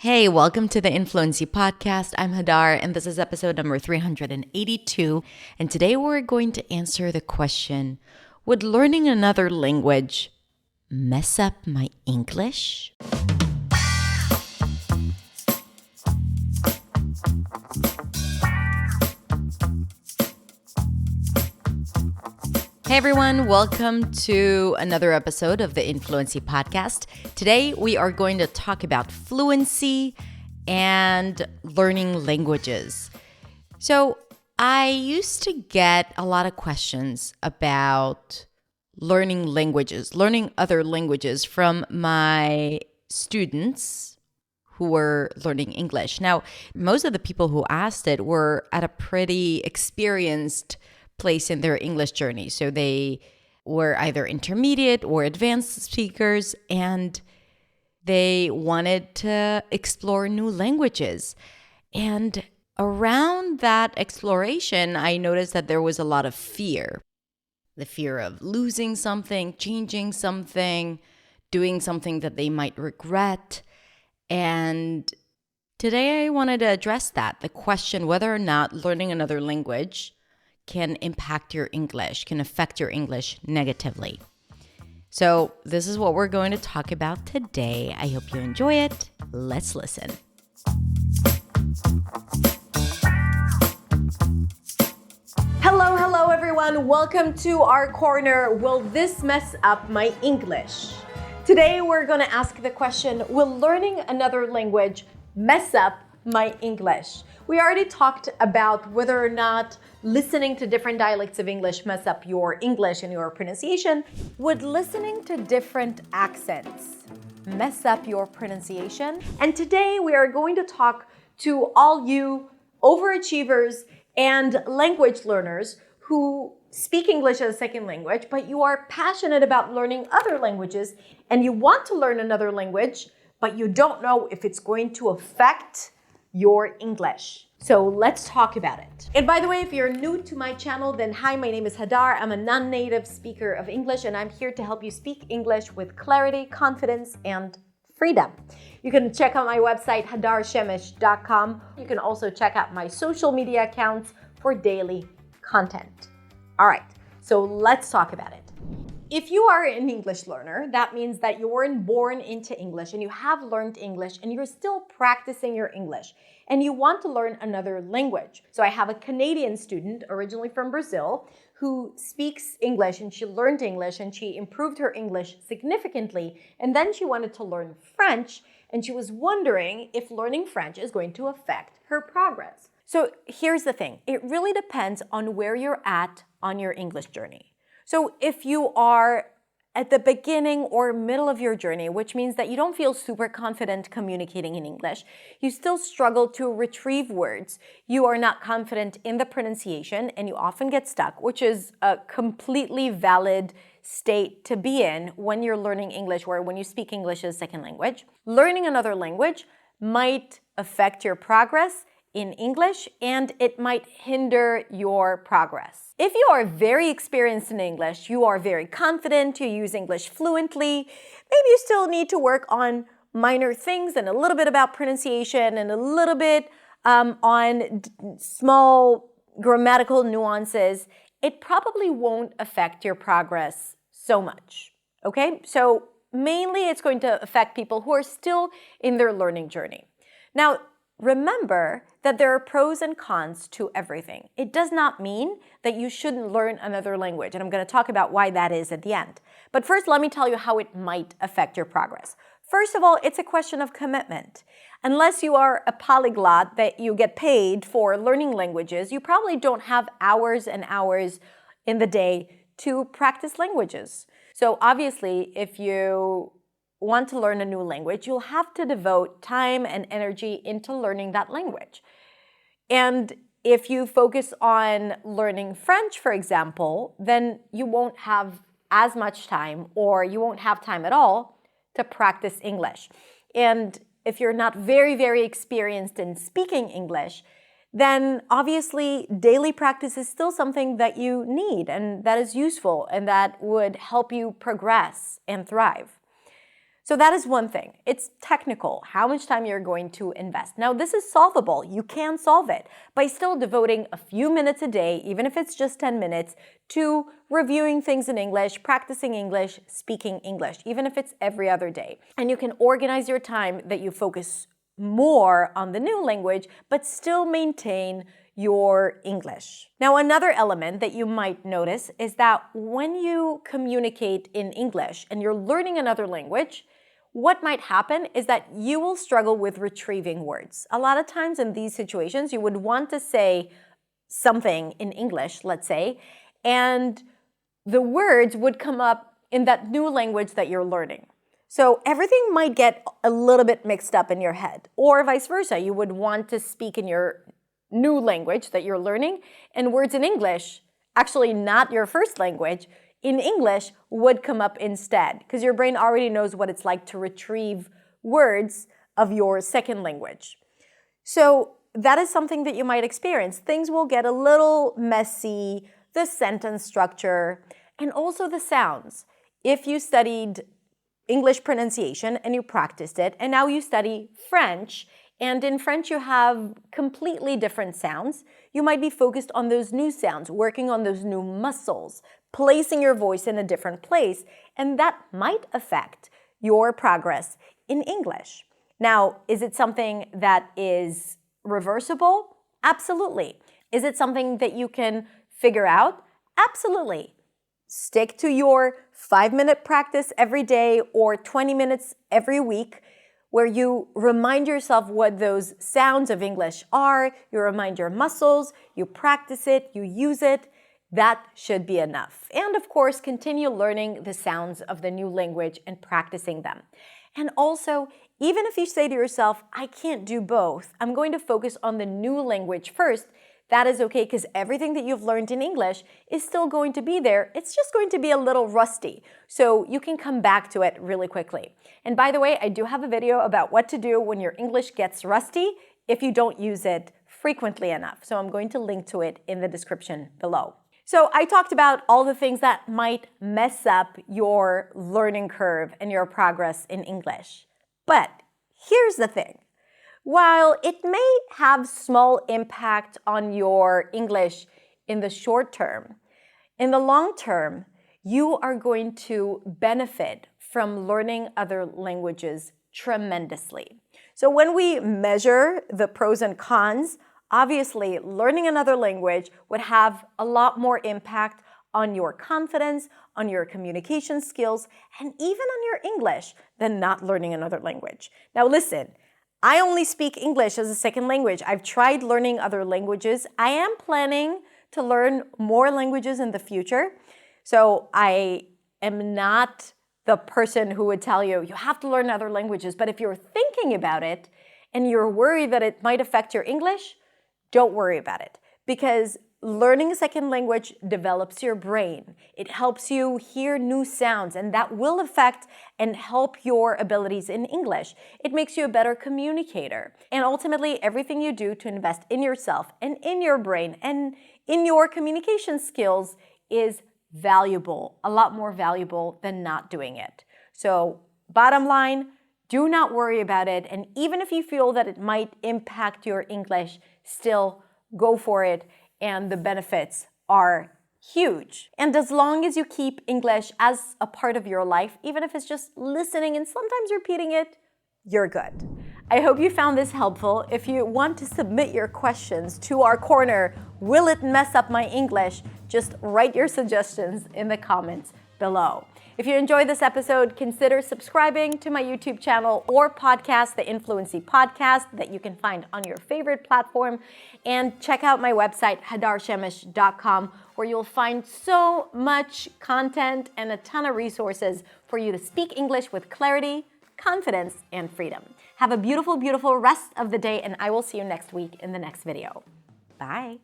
Hey, welcome to the Influency Podcast. I'm Hadar, and this is episode number 382. And today we're going to answer the question, would learning another language mess up my English? Hey everyone, welcome to another episode of the Influency Podcast. Today we are going to talk about fluency and learning languages. So I used to get a lot of questions about learning other languages from my students who were learning English. Now, most of the people who asked it were at a pretty experienced place in their English journey. So they were either intermediate or advanced speakers, and they wanted to explore new languages. And around that exploration, I noticed that there was a lot of fear. The fear of losing something, changing something, doing something that they might regret. And today I wanted to address that, the question whether or not learning another language can impact your English, can affect your English negatively. So this is what we're going to talk about today. I hope you enjoy it. Let's listen. Hello everyone. Welcome to our corner, will this mess up my English? Today we're going to ask the question, will learning another language mess up my English? We already talked about whether or not listening to different dialects of English mess up your English and your pronunciation. Would listening to different accents mess up your pronunciation? And today we are going to talk to all you overachievers and language learners who speak English as a second language, but you are passionate about learning other languages and you want to learn another language, but you don't know if it's going to affect your English. So let's talk about it. And by the way, if you're new to my channel, then hi, my name is Hadar. I'm a non-native speaker of English, and I'm here to help you speak English with clarity, confidence, and freedom. You can check out my website, hadarshemesh.com. You can also check out my social media accounts for daily content. All right, so let's talk about it. If you are an English learner, that means that you weren't born into English and you have learned English and you're still practicing your English and you want to learn another language. So I have a Canadian student originally from Brazil who speaks English, and she learned English and she improved her English significantly, and then she wanted to learn French and she was wondering if learning French is going to affect her progress. So here's the thing, it really depends on where you're at on your English journey. So if you are at the beginning or middle of your journey, which means that you don't feel super confident communicating in English, you still struggle to retrieve words, you are not confident in the pronunciation, and you often get stuck, which is a completely valid state to be in when you're learning English or when you speak English as a second language. Learning another language might affect your progress in English, and it might hinder your progress. If you are very experienced in English, you are very confident, you use English fluently, maybe you still need to work on minor things and a little bit about pronunciation and a little bit on small grammatical nuances, it probably won't affect your progress so much, okay? So mainly it's going to affect people who are still in their learning journey. Now, remember that there are pros and cons to everything. It does not mean that you shouldn't learn another language, and I'm going to talk about why that is at the end. But first, let me tell you how it might affect your progress. First of all, it's a question of commitment. Unless you are a polyglot that you get paid for learning languages, you probably don't have hours and hours in the day to practice languages. So obviously, if you want to learn a new language, you'll have to devote time and energy into learning that language. And if you focus on learning French, for example, then you won't have as much time, or you won't have time at all to practice English. And if you're not very experienced in speaking English, then obviously daily practice is still something that you need and that is useful and that would help you progress and thrive. So that is one thing. It's technical, how much time you're going to invest. Now, this is solvable. You can solve it by still devoting a few minutes a day, even if it's just 10 minutes, to reviewing things in English, practicing English, speaking English, even if it's every other day. And you can organize your time that you focus more on the new language, but still maintain your English. Now, another element that you might notice is that when you communicate in English and you're learning another language, what might happen is that you will struggle with retrieving words. A lot of times in these situations, you would want to say something in English, let's say, and the words would come up in that new language that you're learning. So everything might get a little bit mixed up in your head, or vice versa. You would want to speak in your new language that you're learning, and words in English, actually not your first language, in English would come up instead, because your brain already knows what it's like to retrieve words of your second language. So that is something that you might experience. Things will get a little messy, the sentence structure, and also the sounds. If you studied English pronunciation and you practiced it, and now you study French, and in French you have completely different sounds, you might be focused on those new sounds, working on those new muscles, placing your voice in a different place, and that might affect your progress in English. Now, is it something that is reversible? Absolutely. Is it something that you can figure out? Absolutely. Stick to your 5-minute practice every day or 20 minutes every week, where you remind yourself what those sounds of English are, you remind your muscles, you practice it, you use it. That should be enough. And of course, continue learning the sounds of the new language and practicing them. And also, even if you say to yourself, I can't do both, I'm going to focus on the new language first, that is okay, because everything that you've learned in English is still going to be there. It's just going to be a little rusty. So you can come back to it really quickly. And by the way, I do have a video about what to do when your English gets rusty if you don't use it frequently enough. So I'm going to link to it in the description below. So I talked about all the things that might mess up your learning curve and your progress in English. But here's the thing. While it may have small impact on your English in the short term, in the long term, you are going to benefit from learning other languages tremendously. So when we measure the pros and cons, obviously learning another language would have a lot more impact on your confidence, on your communication skills, and even on your English than not learning another language. Now listen, I only speak English as a second language. I've tried learning other languages. I am planning to learn more languages in the future. So I am not the person who would tell you, you have to learn other languages. But if you're thinking about it and you're worried that it might affect your English, don't worry about it. Because learning a second language develops your brain. It helps you hear new sounds, and that will affect and help your abilities in English. It makes you a better communicator. And ultimately, everything you do to invest in yourself and in your brain and in your communication skills is valuable, a lot more valuable than not doing it. So, bottom line, do not worry about it. And even if you feel that it might impact your English, still go for it. And the benefits are huge. And as long as you keep English as a part of your life, even if it's just listening and sometimes repeating it, you're good. I hope you found this helpful. If you want to submit your questions to our corner, will it mess up my English? Just write your suggestions in the comments below. If you enjoyed this episode, consider subscribing to my YouTube channel or podcast, the Influency Podcast, that you can find on your favorite platform. And check out my website, hadarshemish.com, where you'll find so much content and a ton of resources for you to speak English with clarity, confidence, and freedom. Have a beautiful, beautiful rest of the day, and I will see you next week in the next video. Bye.